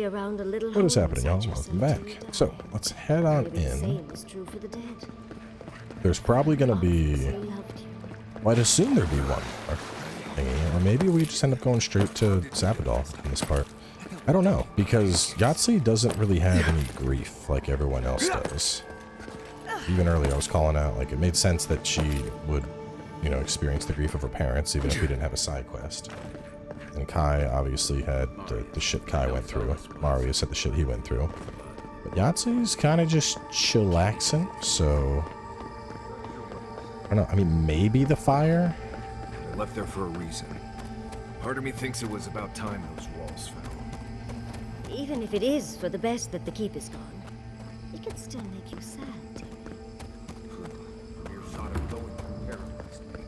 Around a little What is home happening, y'all? inside your Welcome back. cemetery to So, die. let's head on Maybe the in. same is true for the dead. There's probably going to be... They loved you. Well, I'd assume there'd be one more thingy. Or maybe we just end up going straight to Sapadal in this part. I don't know, because Yahtzee doesn't really have any grief like everyone else does. Even earlier I was calling out, like, it made sense that she would, you know, experience the grief of her parents, even if we didn't have a side quest. And Kai obviously had the shit Kai went through. Marius had the shit he went through. But Yahtzee's kind of just chillaxing, so... I don't know, I mean, maybe the fire? I left there for a reason. Part of me thinks it was about time those walls fell. Even if it is for the best that the keep is gone, it can still make you sad, Timmy. The mere thought of going through paralyzed me.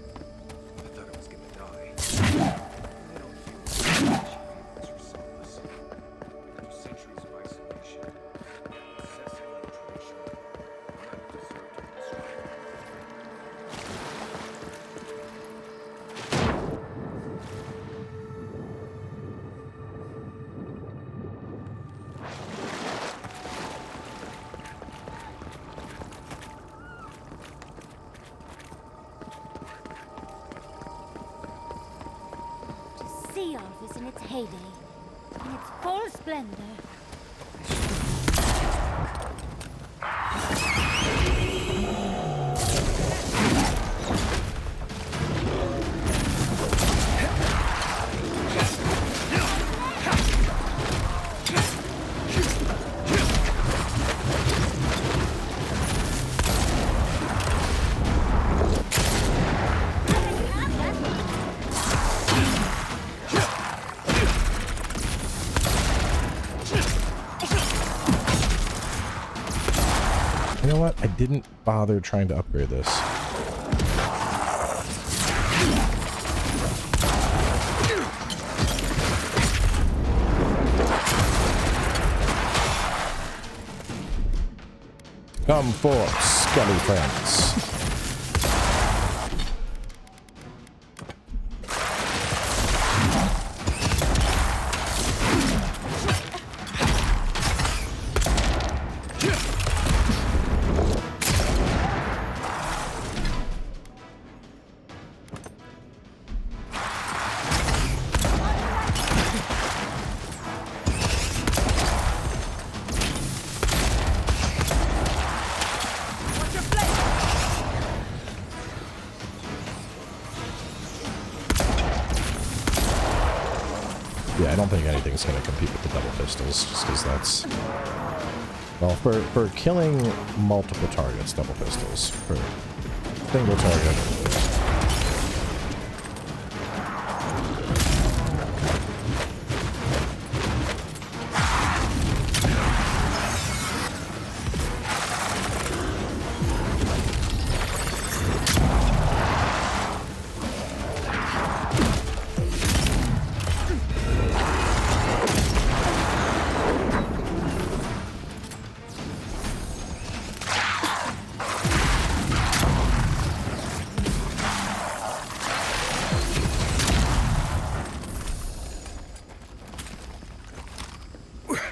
I thought I was gonna die. I don't feel much feelings or solace. After centuries of isolation, obsessing over tradition, I deserve to be strong. Sea Earth is in its heyday, in its full splendor. You know what? I didn't bother trying to upgrade this. Come forth, skelly friends. Yeah, I don't think anything's going to compete with the double pistols, just because that's... Well, for killing multiple targets, double pistols. For single target...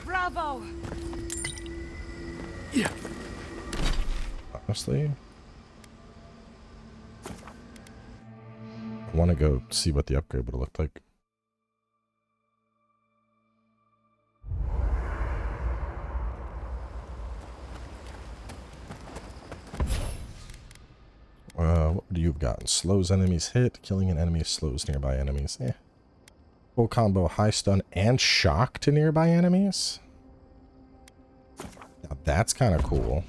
Bravo! Honestly, I want to go see what the upgrade would have looked like. What would you have gotten? Slows enemies hit, killing an enemy slows nearby enemies. Eh. Full combo, high stun, and shock to nearby enemies? Now that's kind of cool.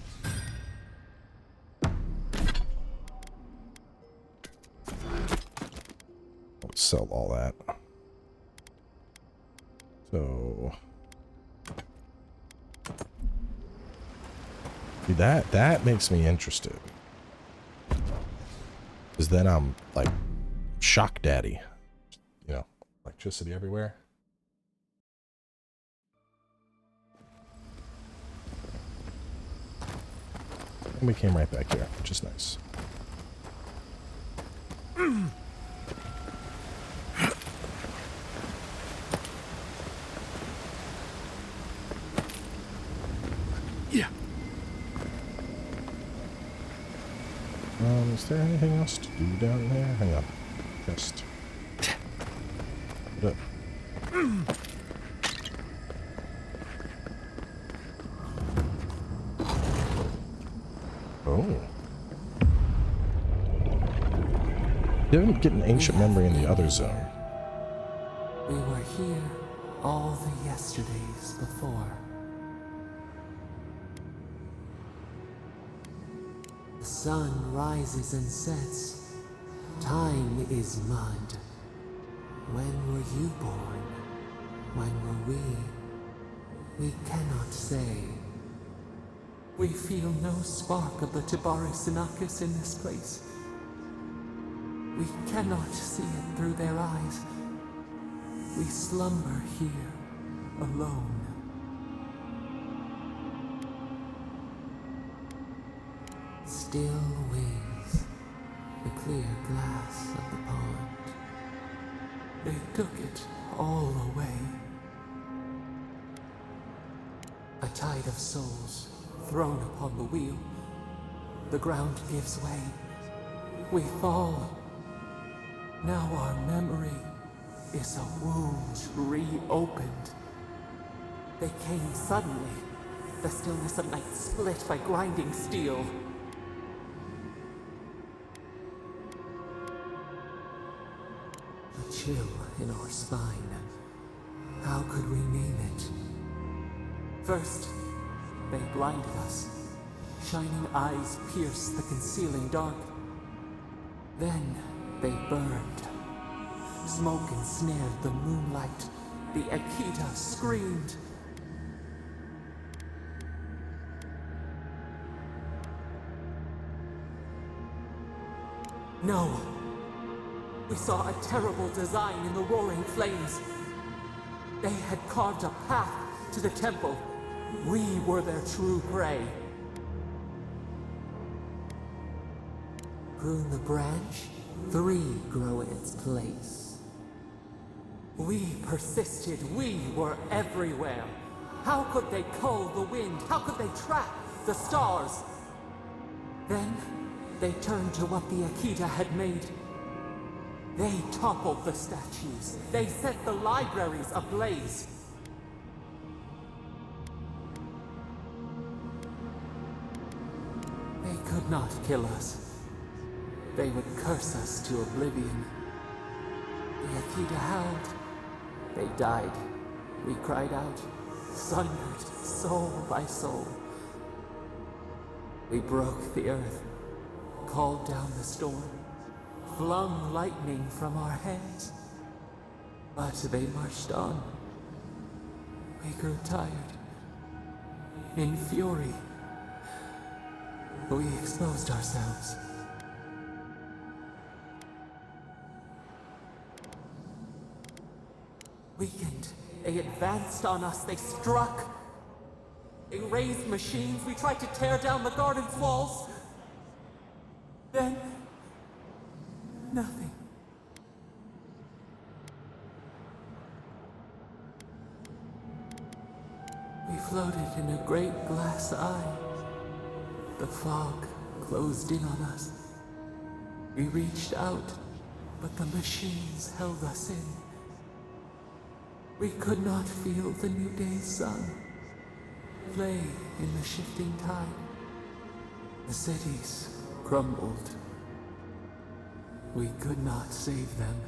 Let's sell all that. So... See, that makes me interested. Because then I'm, like, shock daddy. You know, electricity everywhere. And we came right back here, which is nice. Is there anything else to do down there? Hang on. Just... Oh. You didn't get an ancient memory in the other zone. We were here all the yesterdays before. The sun rises and sets. Time is mud. When were you born? When were we? We cannot say. We feel no spark of the Tibari Sinakis in this place. We cannot see it through their eyes. We slumber here, alone. Still wings, the clear glass of the pond. They took it all away. A tide of souls thrown upon the wheel. The ground gives way. We fall. Now our memory is a wound reopened. They came suddenly. The stillness of night split by grinding steel. A chill in our spine. How could we name it? First, they blinded us. Shining eyes pierced the concealing dark. Then they burned. Smoke ensnared the moonlight. The Akita screamed. No. We saw a terrible design in the roaring flames. They had carved a path to the temple. We were their true prey. Prune the branch, 3 grow in its place. We persisted, we were everywhere. How could they cull the wind? How could they track the stars? Then, they turned to what the Akita had made. They toppled the statues. They set the libraries ablaze. They could not kill us. They would curse us to oblivion. The Akita howled. They died. We cried out, sundered soul by soul. We broke the earth, called down the storm, flung lightning from our hands. But they marched on. We grew tired. In fury, we exposed ourselves. Weakened, they advanced on us, they struck. They raised machines, we tried to tear down the garden's walls. Then, nothing. We floated in a great glass eye. The fog closed in on us. We reached out, but the machines held us in. We could not feel the new day's sun play in the shifting tide. The cities crumbled. We could not save them.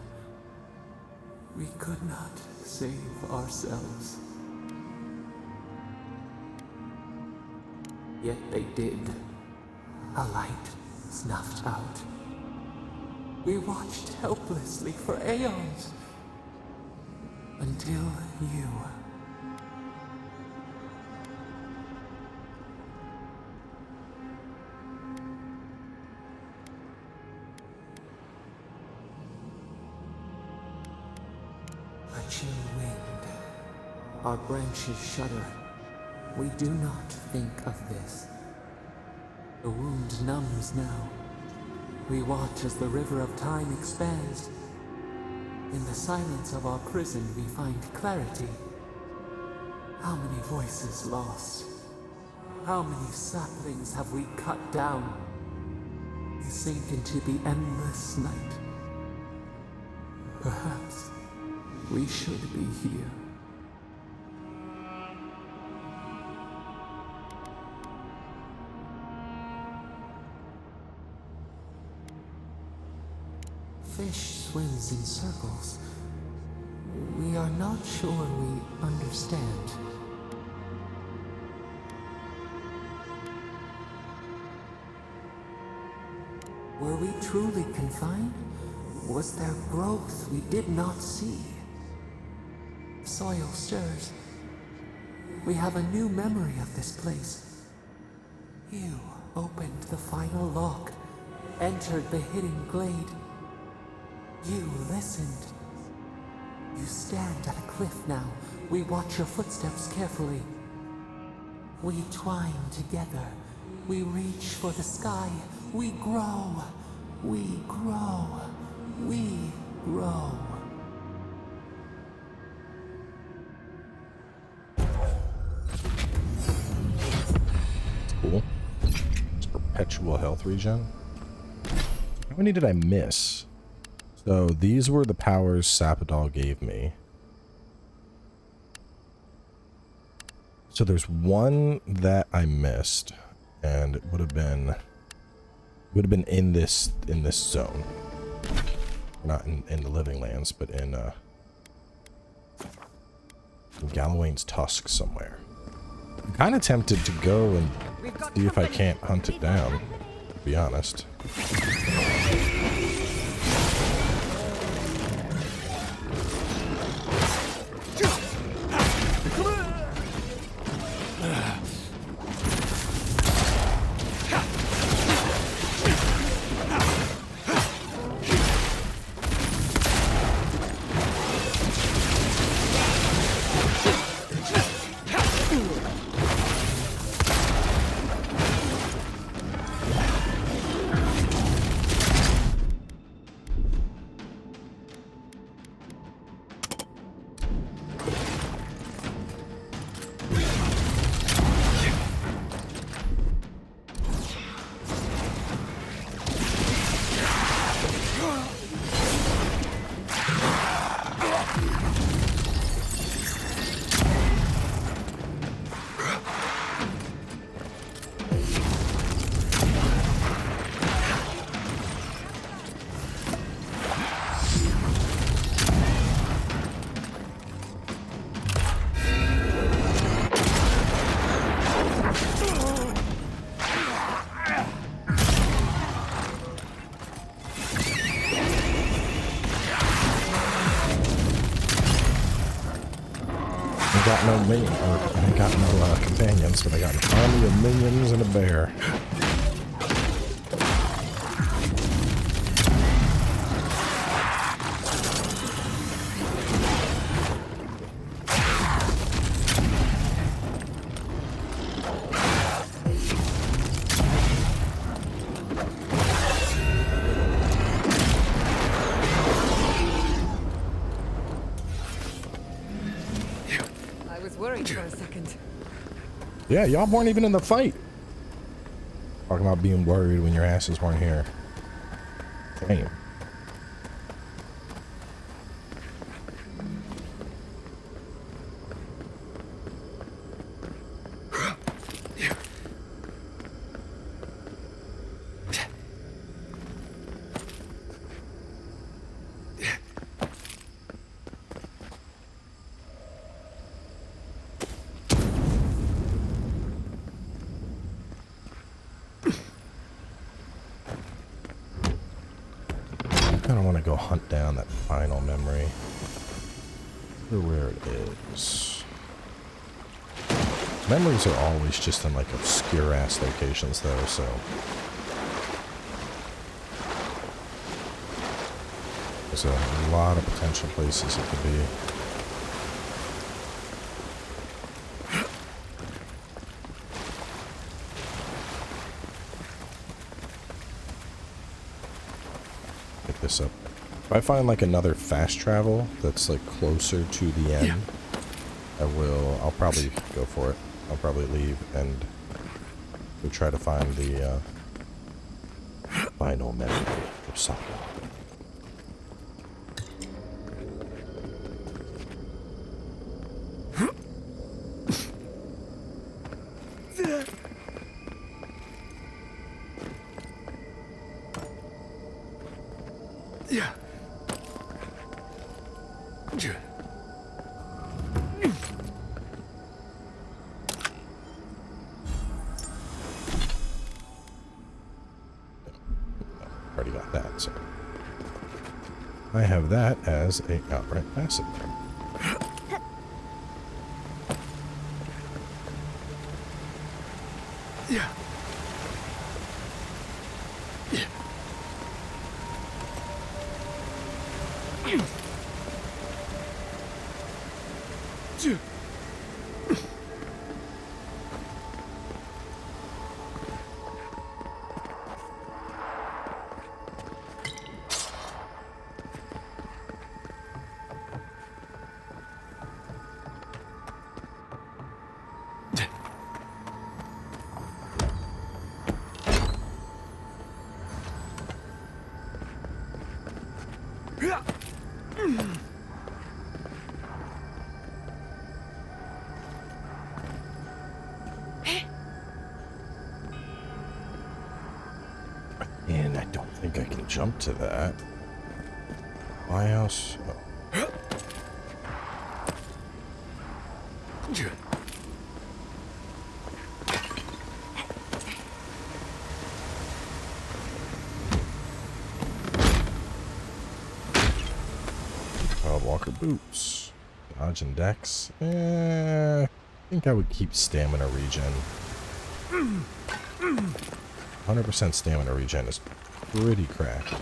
We could not save ourselves. Yet they did. A light snuffed out. We watched helplessly for aeons. Until you. A chill wind. Our branches shudder. We do not think of this. The wound numbs now. We watch as the river of time expands. In the silence of our prison, we find clarity. How many voices lost? How many saplings have we cut down? We sink into the endless night. Perhaps we should be here. Fish swims in circles. We are not sure we understand. Were we truly confined? Was there growth we did not see? Soil stirs. We have a new memory of this place. You opened the final lock, entered the hidden glade. You listened. You stand at a cliff now. We watch your footsteps carefully. We twine together. We reach for the sky. We grow. We grow. We grow. Cool. It's perpetual health regen. How many did I miss? So these were the powers Sapadal gave me. So there's one that I missed, and it would have been in this zone. Not in the Living Lands, but in Gallowayne's Tusk somewhere. I'm kind of tempted to go and see if I can't hunt it down, to be honest. I got no companions, but I got an army of minions and a bear. Yeah, y'all weren't even in the fight. Talking about being worried when your asses weren't here. Damn. Go hunt down that final memory. Where it is. Memories are always just in like obscure ass locations though, so there's a lot of potential places it could be. Pick this up. If I find like another fast travel that's like closer to the end, I'll probably go for it. I'll probably leave and We'll try to find the final memory of Sapadal. Already got that, so I have that as a outright passive. And I don't think I can jump to that. Why else? Oh. Walker boots. Dodge and dex. I think I would keep stamina regen. 100% stamina regen is pretty cracked.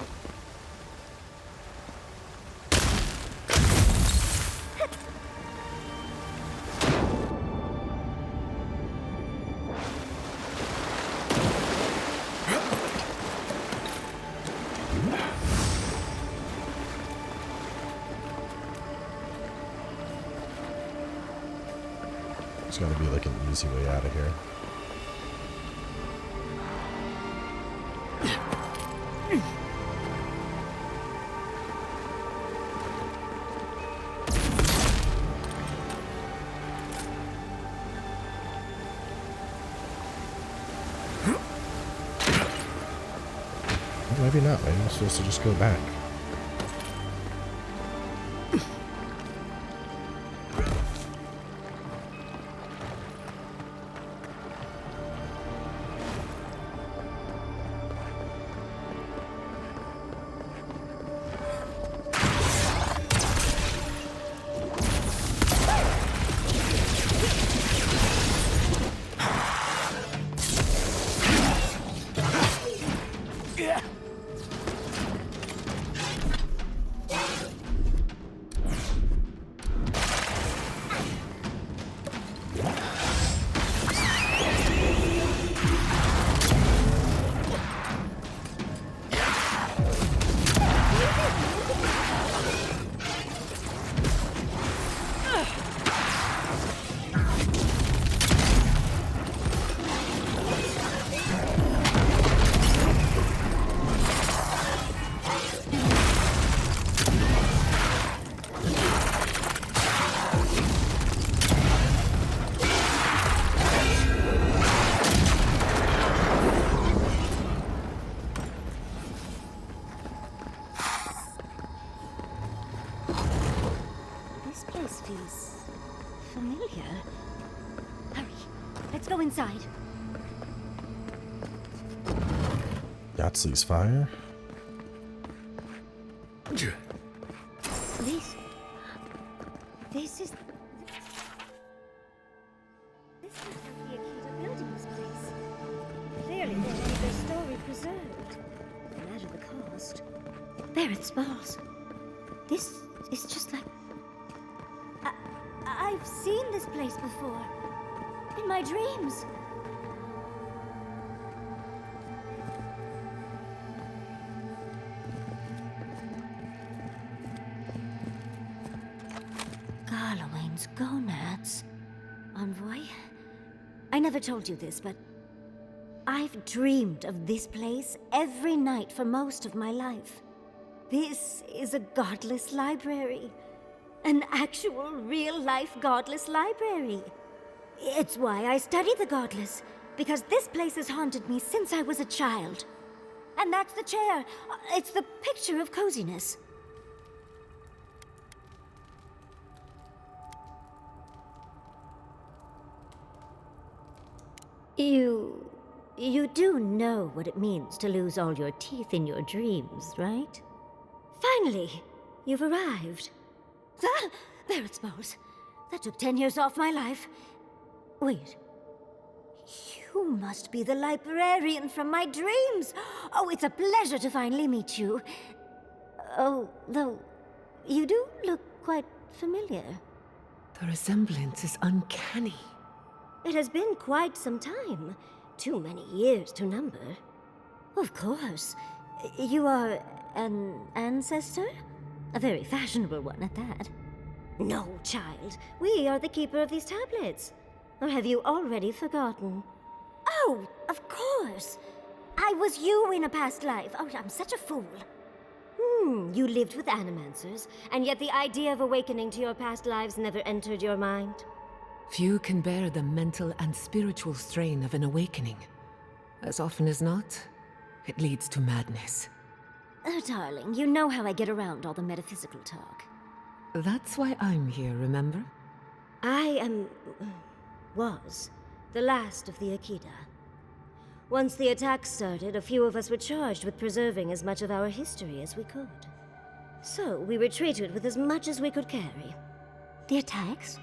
There's got to be like an easy way out of here. Maybe not. Maybe I'm supposed to just go back. Inside. Yahtzee's fire. This is how the Aedyr building this place. Clearly they made their story preserved. No matter the cost. There it sprawls. This is just like I've seen this place before. In my dreams. Garlawain's gonads. Envoy? I never told you this, but I've dreamed of this place every night for most of my life. This is a godless library. An actual, real-life godless library. It's why I study the godless, because this place has haunted me since I was a child. And that's the chair. It's the picture of coziness. You do know what it means to lose all your teeth in your dreams, right? Finally, you've arrived. Ah, there it's balls. That took 10 years off my life. Wait. You must be the librarian from my dreams. Oh, it's a pleasure to finally meet you. Oh, though, you do look quite familiar. The resemblance is uncanny. It has been quite some time. Too many years to number. Of course. You are an ancestor? A very fashionable one at that. No, child. We are the keeper of these tablets. Or have you already forgotten? Oh, of course. I was you in a past life. Oh, I'm such a fool. You lived with animancers, and yet the idea of awakening to your past lives never entered your mind. Few can bear the mental and spiritual strain of an awakening. As often as not, it leads to madness. Oh, darling, you know how I get around all the metaphysical talk. That's why I'm here, remember? I was the last of the Aedyr. Once the attack started, a few of us were charged with preserving as much of our history as we could. So we retreated with as much as we could carry. The attacks?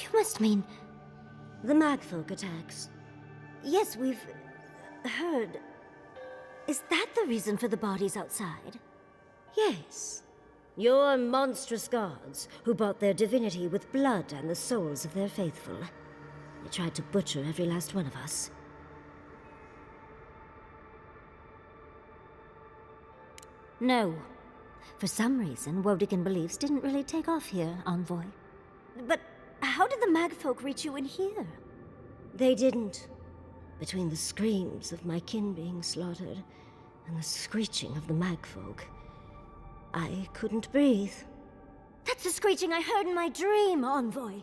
You must mean... the Magfolk attacks. Yes, we've... heard... Is that the reason for the bodies outside? Yes. Your monstrous gods, who bought their divinity with blood and the souls of their faithful. They tried to butcher every last one of us. No. For some reason, Wodigan beliefs didn't really take off here, Envoy. But how did the Magfolk reach you in here? They didn't. Between the screams of my kin being slaughtered and the screeching of the Magfolk, I couldn't breathe. That's the screeching I heard in my dream, Envoy.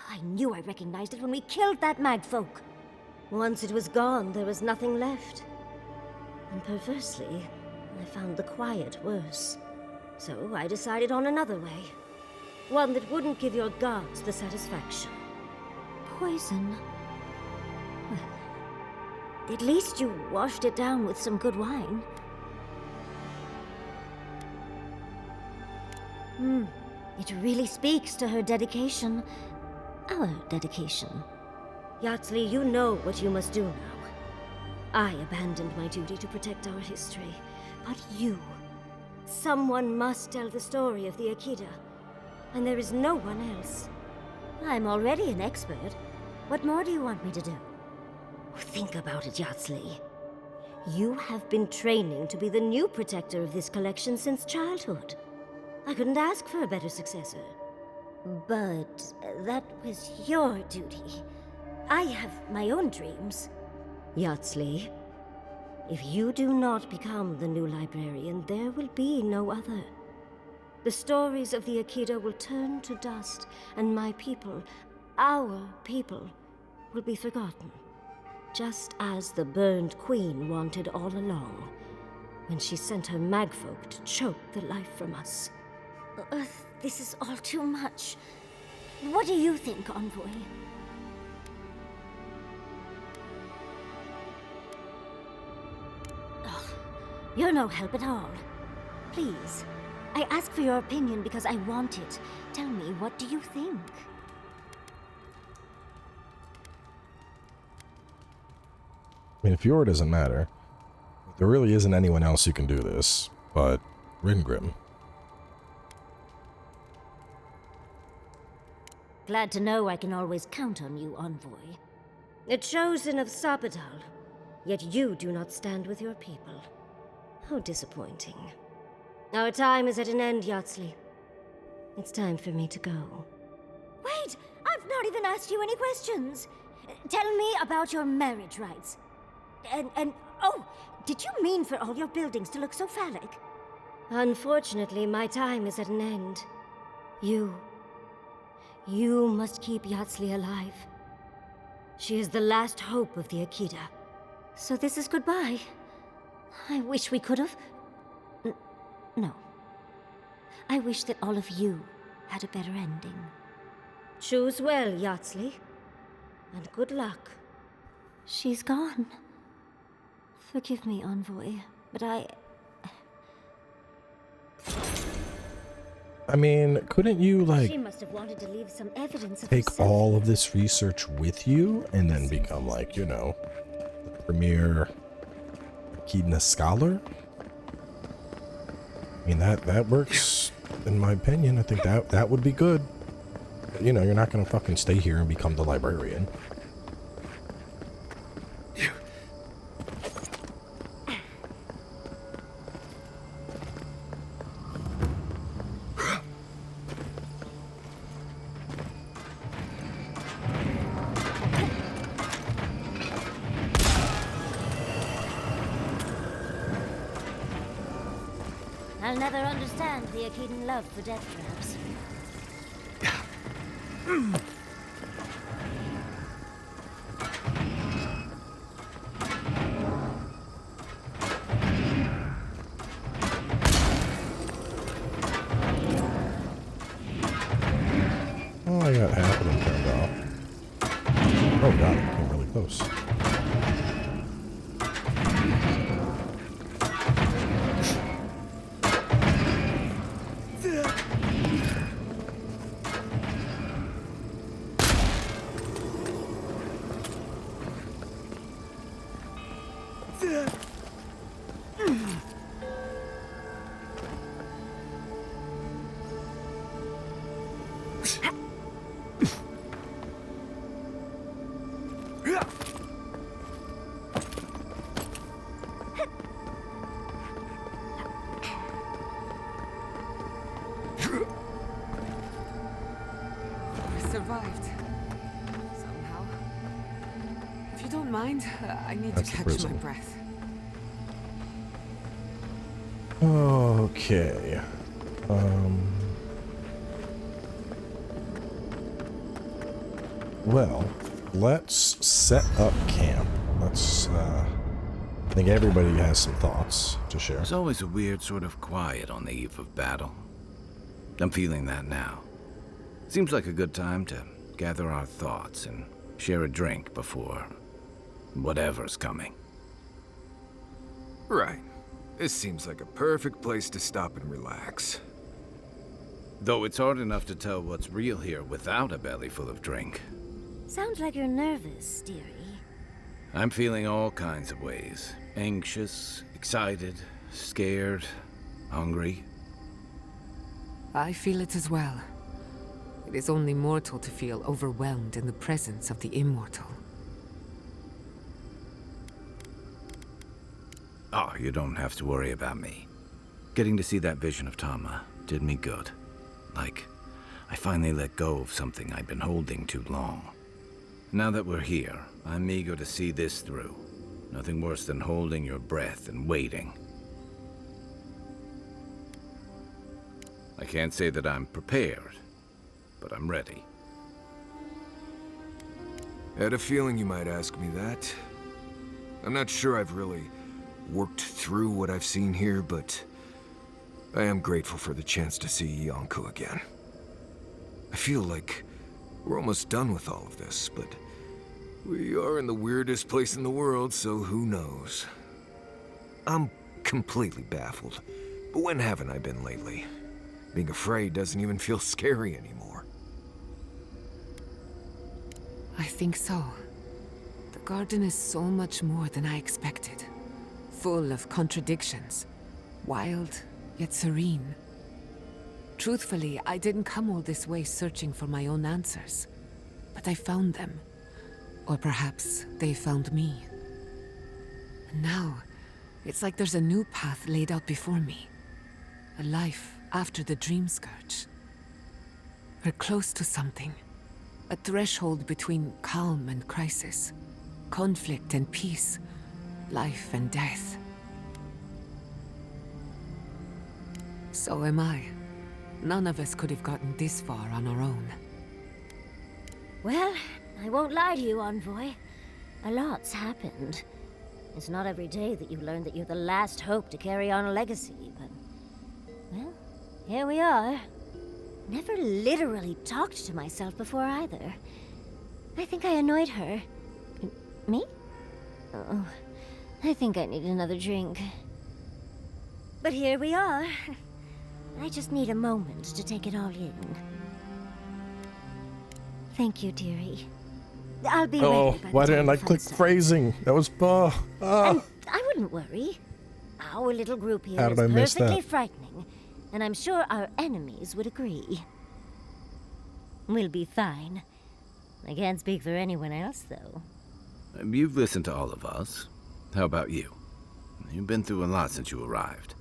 I knew I recognized it when we killed that Magfolk. Once it was gone, there was nothing left. And perversely, I found the quiet worse. So I decided on another way. One that wouldn't give your gods the satisfaction. Poison. Well, at least you washed it down with some good wine. It really speaks to her dedication. Our dedication. Yardley, you know what you must do now. I abandoned my duty to protect our history. But you... someone must tell the story of the Aedyr. And there is no one else. I'm already an expert. What more do you want me to do? Think about it, Yardley. You have been training to be the new protector of this collection since childhood. I couldn't ask for a better successor. But that was your duty. I have my own dreams. Yardley, if you do not become the new librarian, there will be no other. The stories of the Aedyr will turn to dust, and my people, our people, will be forgotten. Just as the burned queen wanted all along, when she sent her magfolk to choke the life from us. This is all too much. What do you think, Envoy? You're no help at all. Please, I ask for your opinion because I want it. Tell me, what do you think? I mean, if Eora doesn't matter, there really isn't anyone else who can do this, but Ringrim. Glad to know I can always count on you, Envoy. A chosen of Sapadal, yet you do not stand with your people. How disappointing. Our time is at an end, Yardley. It's time for me to go. Wait! I've not even asked you any questions! Tell me about your marriage rights. Oh, did you mean for all your buildings to look so phallic? Unfortunately, my time is at an end. You must keep Yatsley alive. She is the last hope of the Akita. So this is goodbye. I wish we could have... No. I wish that all of you had a better ending. Choose well, Yatsley. And good luck. She's gone. Forgive me, Envoy, but I mean, couldn't you, like, She must have wanted to leave some evidence of take herself. all of this research with you and then become, like, you know, the premier Echidna scholar? I mean, that works, in my opinion. I think that would be good. But, you know, you're not gonna fucking stay here and become the librarian. I'll never understand the Akedan love for death traps. Oh, I got half of them turned off. Oh god, it came really close. Survived. Somehow. If you don't mind, I need That's to the catch my prison. breath. Okay. Well, let's set up camp. Let's, I think everybody has some thoughts to share. There's always a weird sort of quiet on the eve of battle. I'm feeling that now. Seems like a good time to gather our thoughts and share a drink before whatever's coming. Right. This seems like a perfect place to stop and relax. Though it's hard enough to tell what's real here without a belly full of drink. Sounds like you're nervous, dearie. I'm feeling all kinds of ways. Anxious, excited, scared, hungry. I feel it as well. It is only mortal to feel overwhelmed in the presence of the immortal. Oh, you don't have to worry about me. Getting to see that vision of Tama did me good. Like, I finally let go of something I'd been holding too long. Now that we're here, I'm eager to see this through. Nothing worse than holding your breath and waiting. I can't say that I'm prepared, but I'm ready. Had a feeling you might ask me that. I'm not sure I've really worked through what I've seen here, but I am grateful for the chance to see Yonko again. I feel like we're almost done with all of this, but we are in the weirdest place in the world, so who knows? I'm completely baffled, but when haven't I been lately? Being afraid doesn't even feel scary anymore. I think so. The garden is so much more than I expected. Full of contradictions. Wild, yet serene. Truthfully, I didn't come all this way searching for my own answers. But I found them. Or perhaps they found me. And now, it's like there's a new path laid out before me. A life after the Dream Scourge. We're close to something. A threshold between calm and crisis. Conflict and peace. life and death. So am I. None of us could have gotten this far on our own. Well, I won't lie to you, Envoy. A lot's happened. It's not every day that you learn that you're the last hope to carry on a legacy, but... well, here we are. Never literally talked to myself before either. I think I annoyed her. Me? Oh, I think I need another drink. But here we are. I just need a moment to take it all in. Thank you, dearie. I'll be ready by the why time didn't I the click fun starts. phrasing? That was And I wouldn't worry. Our little group here How is did I miss perfectly that? frightening, and I'm sure our enemies would agree. We'll be fine. I can't speak for anyone else, though. You've listened to all of us. How about you? You've been through a lot since you arrived.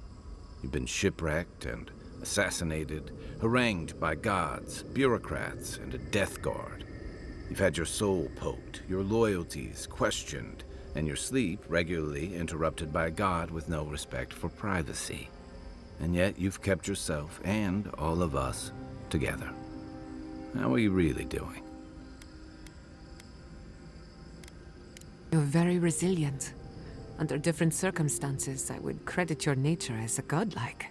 You've been shipwrecked and assassinated, harangued by gods, bureaucrats, and a death guard. You've had your soul poked, your loyalties questioned, and your sleep regularly interrupted by a god with no respect for privacy. And yet you've kept yourself and all of us together. How are you really doing? You're very resilient. Under different circumstances, I would credit your nature as a godlike.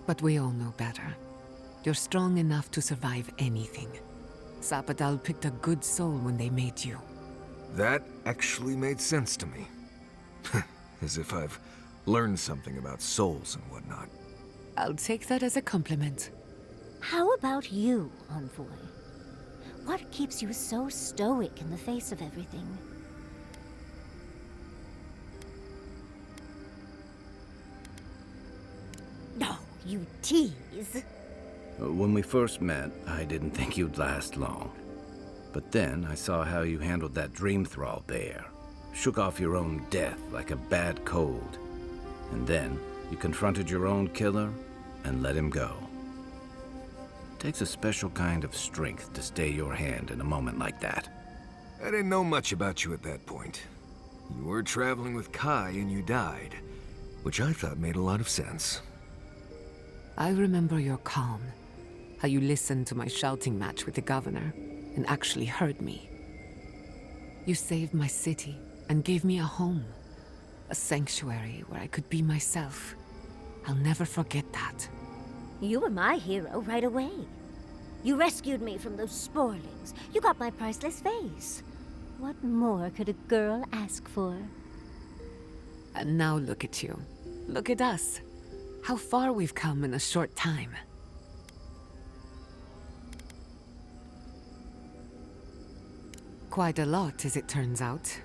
But we all know better. You're strong enough to survive anything. Sapadal picked a good soul when they made you. That actually made sense to me. As if I've learned something about souls and whatnot. I'll take that as a compliment. How about you, Envoy? What keeps you so stoic in the face of everything? No, you tease. When we first met, I didn't think you'd last long. But then I saw how you handled that dream thrall there. Shook off your own death like a bad cold. And then you confronted your own killer and let him go. It takes a special kind of strength to stay your hand in a moment like that. I didn't know much about you at that point. You were traveling with Kai and you died, which I thought made a lot of sense. I remember your calm. How you listened to my shouting match with the governor and actually heard me. You saved my city and gave me a home. A sanctuary where I could be myself. I'll never forget that. You were my hero right away. You rescued me from those sporlings. You got my priceless face. What more could a girl ask for? And now look at you. Look at us. How far we've come in a short time. Quite a lot, as it turns out.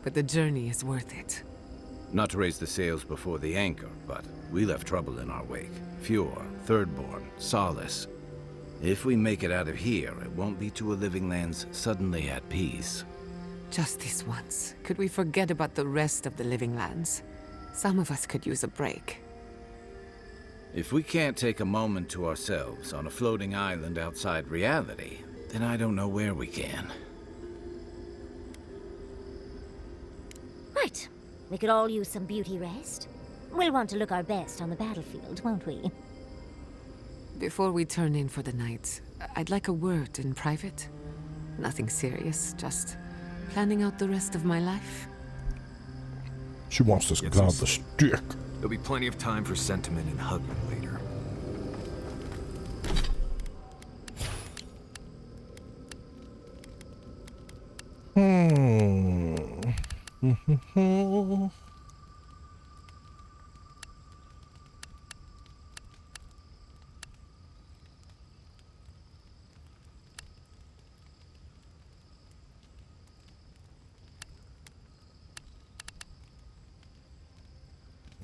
But the journey is worth it. Not to raise the sails before the anchor, but we left trouble in our wake. Fior, Thirdborn, Solace. If we make it out of here, it won't be to a living lands suddenly at peace. Just this once. Could we forget about the rest of the living lands? Some of us could use a break. If we can't take a moment to ourselves on a floating island outside reality, then I don't know where we can. Right. We could all use some beauty rest. We'll want to look our best on the battlefield, won't we? Before we turn in for the night, I'd like a word in private. Nothing serious, just planning out the rest of my life. She wants this Get some godless stick. There'll be plenty of time for sentiment and hugging later.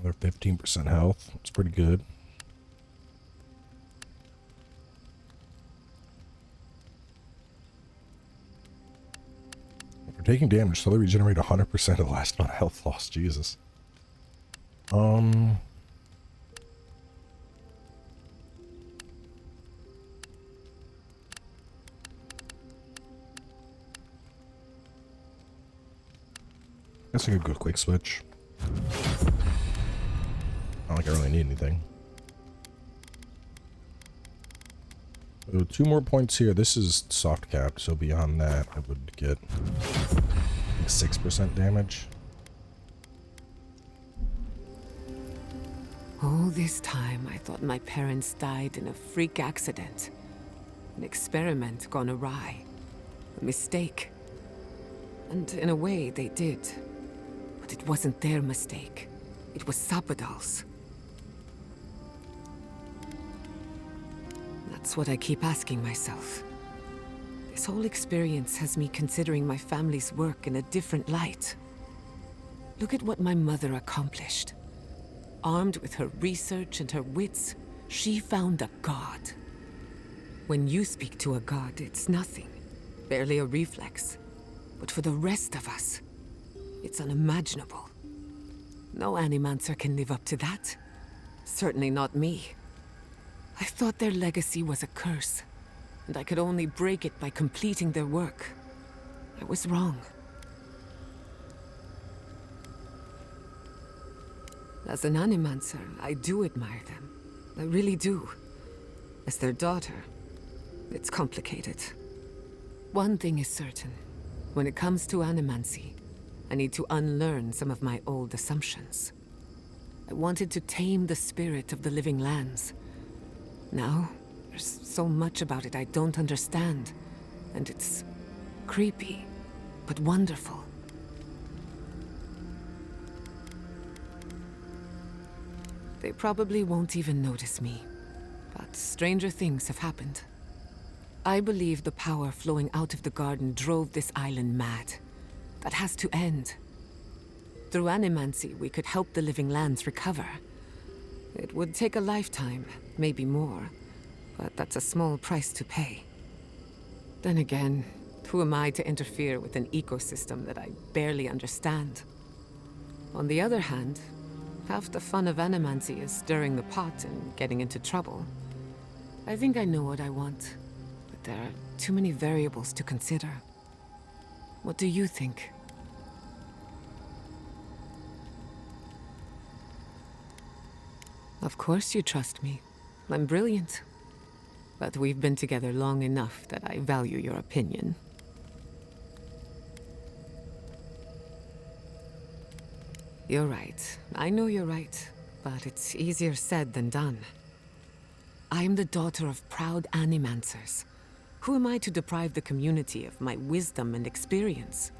Another 15% health. It's pretty good. If you're taking damage, slowly regenerate 100% of the last amount of health loss. Jesus. That's like a good quick switch. Not like I really need anything. So 2 more points here. This is soft capped, so beyond that I would get 6% damage. All this time, I thought my parents died in a freak accident. An experiment gone awry. A mistake. And in a way, they did. But it wasn't their mistake. It was Sapadal's. That's what I keep asking myself. This whole experience has me considering my family's work in a different light. Look at what my mother accomplished. Armed with her research and her wits, she found a god. When you speak to a god, it's nothing. Barely a reflex. But for the rest of us, it's unimaginable. No animancer can live up to that. Certainly not me. I thought their legacy was a curse, and I could only break it by completing their work. I was wrong. As an animancer, I do admire them. I really do. As their daughter, it's complicated. One thing is certain. When it comes to animancy, I need to unlearn some of my old assumptions. I wanted to tame the spirit of the living lands. Now, there's so much about it I don't understand, and it's creepy, but wonderful. They probably won't even notice me, but stranger things have happened. I believe the power flowing out of the garden drove this island mad. That has to end. Through animancy, we could help the living lands recover. It would take a lifetime, maybe more, but that's a small price to pay. Then again, who am I to interfere with an ecosystem that I barely understand? On the other hand, half the fun of animancy is stirring the pot and getting into trouble. I think I know what I want, but there are too many variables to consider. What do you think? Of course you trust me. I'm brilliant. But we've been together long enough that I value your opinion. You're right. I know you're right. But it's easier said than done. I am the daughter of proud animancers. Who am I to deprive the community of my wisdom and experience?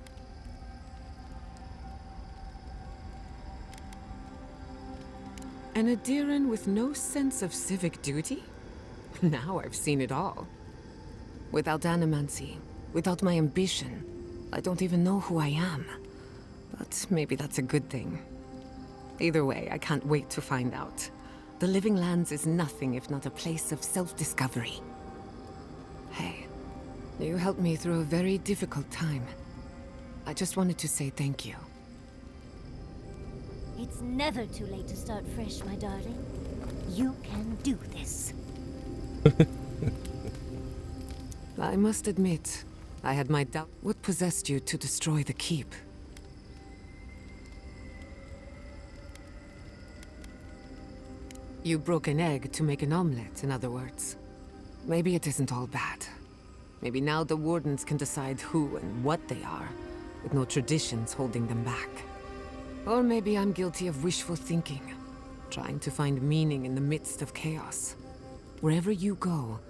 An Aedyran with no sense of civic duty? Now I've seen it all. Without animancy, without my ambition, I don't even know who I am. But maybe that's a good thing. Either way, I can't wait to find out. The Living Lands is nothing if not a place of self-discovery. Hey, you helped me through a very difficult time. I just wanted to say thank you. It's never too late to start fresh, my darling. You can do this. I must admit, I had my doubt. What possessed you to destroy the keep? You broke an egg to make an omelette, in other words. Maybe it isn't all bad. Maybe now the Wardens can decide who and what they are, with no traditions holding them back. Or maybe I'm guilty of wishful thinking, trying to find meaning in the midst of chaos. Wherever you go,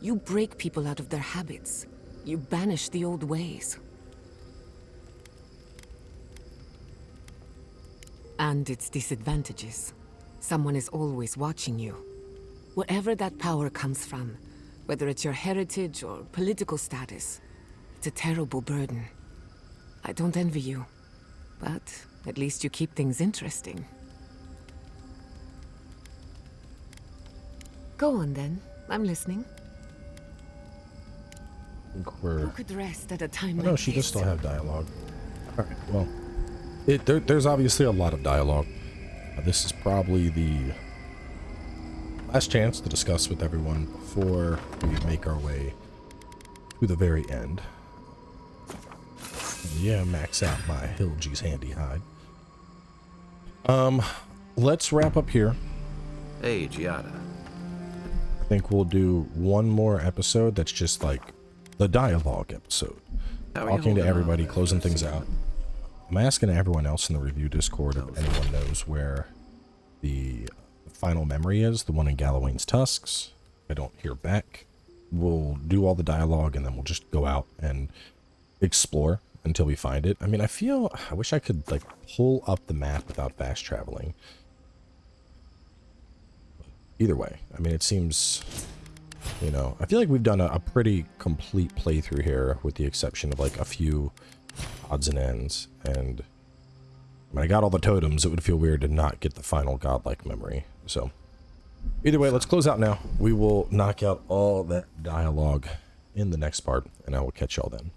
you break people out of their habits. You banish the old ways. And its disadvantages. Someone is always watching you. Wherever that power comes from, whether it's your heritage or political status, it's a terrible burden. I don't envy you, but at least you keep things interesting. Go on then, I'm listening. Who could rest at a time like No, this? she does still have dialogue. Alright, well. There's obviously a lot of dialogue. This is probably the last chance to discuss with everyone before we make our way to the very end. Yeah, max out my Hilgy's handy hide. Let's wrap up here. Hey, Giada. I think we'll do one more episode that's just like the dialogue episode. Talking to everybody, closing things out. I'm asking everyone else in the review Discord if anyone knows where the final memory is, the one in Gallowayne's tusks. If I don't hear back, we'll do all the dialogue and then we'll just go out and explore until we find it. I mean, I wish I could like pull up the map without fast traveling. Either way, I mean, it seems, you know, I feel like we've done a pretty complete playthrough here with the exception of like a few odds and ends. And when I got all the totems, it would feel weird to not get the final godlike memory. So either way, let's close out now. We will knock out all that dialogue in the next part and I will catch y'all then.